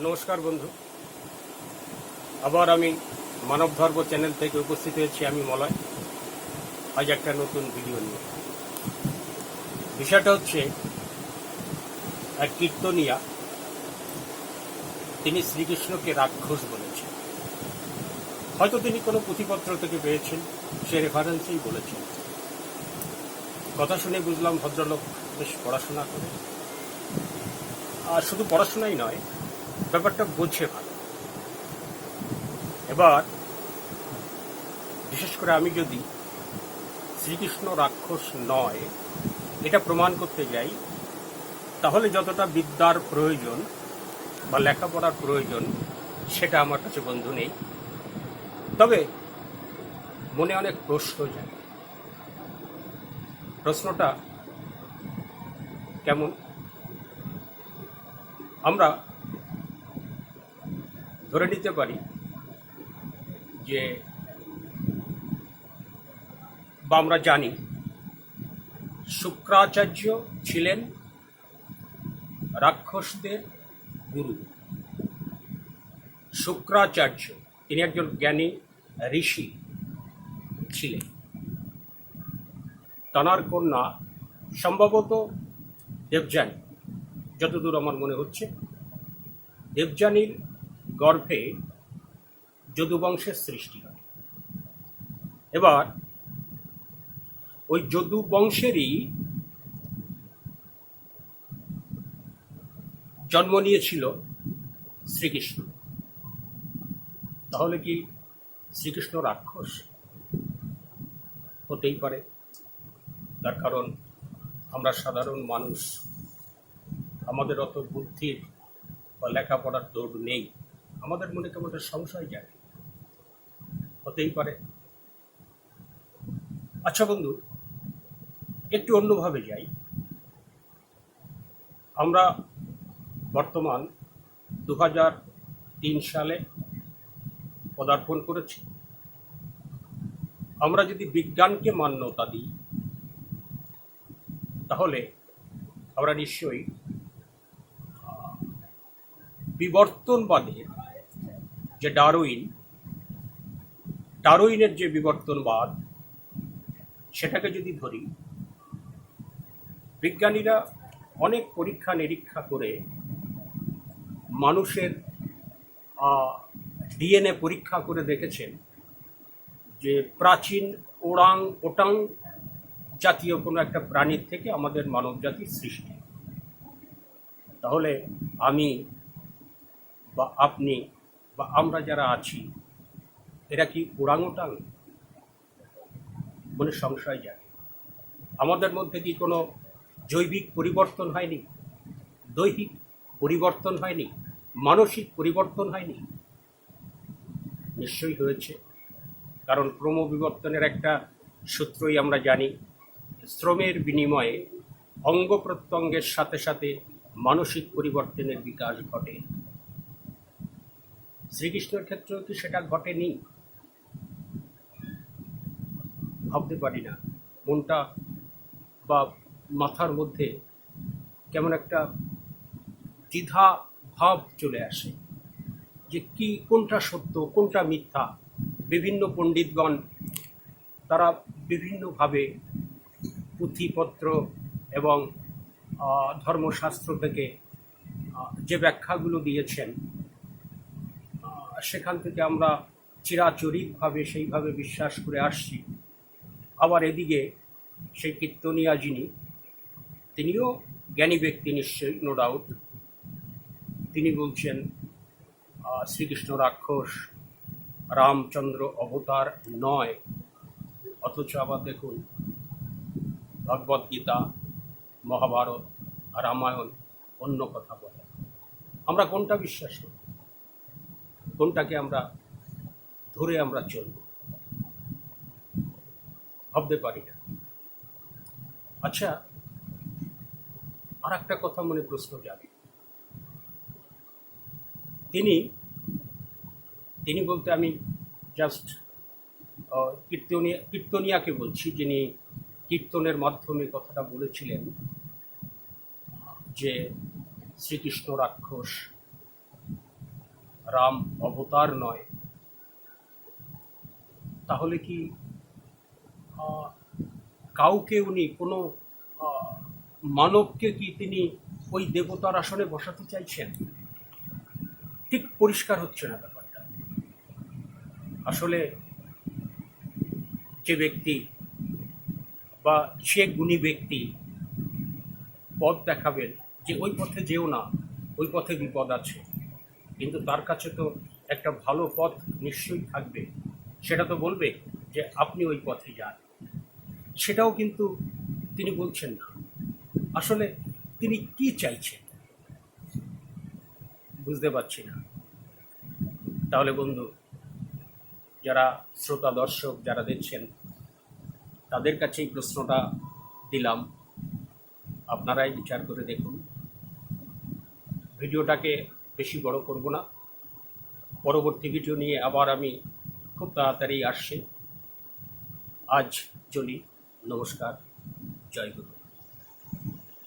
নমস্কার বন্ধু, আবার আমি মানব ধর্ম চ্যানেল থেকে উপস্থিত হয়েছি। আমি মলয়। আজ একটা নতুন ভিডিও নিয়ে। বিষয়টা হচ্ছে, এক কীর্তনিয়া তিনি শ্রীকৃষ্ণকে রাক্ষস বলেছেন। হয়তো তিনি কোনো পুঁথিপত্র থেকে পেয়েছেন, সে রেফারেন্সেই বলেছেন। কথা শুনে বুঝলাম ভদ্রলোক বেশ পড়াশোনা করে, আর শুধু পড়াশোনাই নয়, ব্যাপারটা বোঝে ভালো। এবার বিশেষ করে আমি যদি শ্রীকৃষ্ণ রাক্ষস নয় এটা প্রমাণ করতে যাই, তাহলে যতটা বিদ্যার প্রয়োজন বা লেখাপড়ার প্রয়োজন সেটা আমার কাছে বন্ধু নেই। তবে মনে অনেক প্রশ্ন যায়। প্রশ্নটা কেমন? আমরা ধরে নিতে পারি যে, বা আমরা জানি শুক্রাচার্য ছিলেন রাক্ষসদের গুরু। শুক্রাচার্য তিনি একজন জ্ঞানী ঋষি ছিলেন। তাঁর কন্যা সম্ভবত দেবযানী, যতদূর আমার মনে হচ্ছে। দেবযানীর গর্ভে যদুবংশের সৃষ্টি হয়। এবার ওই যদুবংশেরই জন্ম নিয়েছিল শ্রীকৃষ্ণ। তাহলে কি শ্রীকৃষ্ণ রাক্ষস? হতেই পারে। তার কারণ আমরা সাধারণ মানুষ, আমাদের অত বুদ্ধির বা লেখাপড়ার দৌড় নেই। আমাদের মনে কেমন একটা সংশয় যায়। হতেই পারে। আচ্ছা বন্ধু, একটু অন্যভাবে যাই। আমরা বর্তমান 2003 সালে পদার্পণ করেছি। আমরা যদি বিজ্ঞানকে মান্যতা দিই, তাহলে আমরা নিশ্চয়ই বিবর্তনবাদের যে ডারউইনের যে বিবর্তনবাদ, সেটাকে যদি ধরি, বিজ্ঞানীরা অনেক পরীক্ষা নিরীক্ষা করে মানুষের ডিএনএ পরীক্ষা করে দেখেছেন যে প্রাচীন ওটাং জাতীয় কোনো একটা প্রাণীর থেকে আমাদের মানব জাতির সৃষ্টি। তাহলে আমি বা আপনি বা আমরা যারা আছি, এরা কি ওরাংওটাং? মনে সংশয় জাগে। আমাদের মধ্যে কি কোনো জৈবিক পরিবর্তন হয়নি? দৈহিক পরিবর্তন হয়নি? মানসিক পরিবর্তন হয়নি? নিশ্চয়ই হয়েছে। কারণ ক্রমবিবর্তনের একটা সূত্রই আমরা জানি, শ্রমের বিনিময়ে অঙ্গ প্রত্যঙ্গের সাথে সাথে মানসিক পরিবর্তনের বিকাশ ঘটে। শ্রীকৃষ্ণের ক্ষেত্রেও কি সেটা ঘটেনি? ভাবতে পারি না। মনটা বা মাথার মধ্যে কেমন একটা দ্বিধা ভাব চলে আসে যে কোনটা সত্য কোনটা মিথ্যা। বিভিন্ন পণ্ডিতগণ তারা বিভিন্নভাবে পুঁথিপত্র এবং ধর্মশাস্ত্র থেকে যে ব্যাখ্যাগুলো দিয়েছেন, সেখান থেকে আমরা চিরাচরিতভাবে সেইভাবে বিশ্বাস করে আসছি। আবার এদিকে সেই কীর্তনিয়া যিনি, তিনিও জ্ঞানী ব্যক্তি নিশ্চয়ই, নো ডাউট। তিনি বলছেন শ্রীকৃষ্ণ রাক্ষস, রামচন্দ্র অবতার নয়। অথচ আবার দেখুন, ভগবদ্গীতা, মহাভারত, রামায়ণ অন্য কথা বলে। আমরা কোনটা বিশ্বাস করি? কোনটাকে আমরা ধরে আমরা চলব? ভাবতে পারি না। আচ্ছা, আর একটা কথা মনে প্রশ্ন জাগে। তিনি বলতে আমি জাস্ট কীর্তনিয়াকে বলছি, যিনি কীর্তনের মাধ্যমে কথাটা বলেছিলেন যে শ্রীকৃষ্ণ রাক্ষস। রাম অবতার নয়, তাহলে কি কাউকে উনি কোনো আহ, মানবকে কি তিনি ওই দেবতার আসনে বসাতে চাইছেন? ঠিক পরিষ্কার হচ্ছে না ব্যাপারটা। আসলে যে ব্যক্তি বা সে গুণী ব্যক্তি পথ দেখাবেন যে ওই পথে যেও না, ওই পথে বিপদ আছে, কিন্তু তার কাছে তো একটা ভালো পথ নিশ্চয়ই থাকবে, সেটা তো বলবে যে আপনি ওই পথে যান। সেটাও কিন্তু তিনি বলছেন না। আসলে তিনি কি চাইছেন বুঝতে পারছি না। তাহলে বন্ধু, যারা শ্রোতা দর্শক যারা দেখছেন, তাদের কাছে এই প্রশ্নটা দিলাম, আপনারাই বিচার করে দেখুন। ভিডিওটাকে বেশি বড় করব না, পরবর্তী ভিডিও নিয়ে আবার আমি খুব তাড়াতাড়ি আসছি। আজ চলি, নমস্কার, জয় গুরু।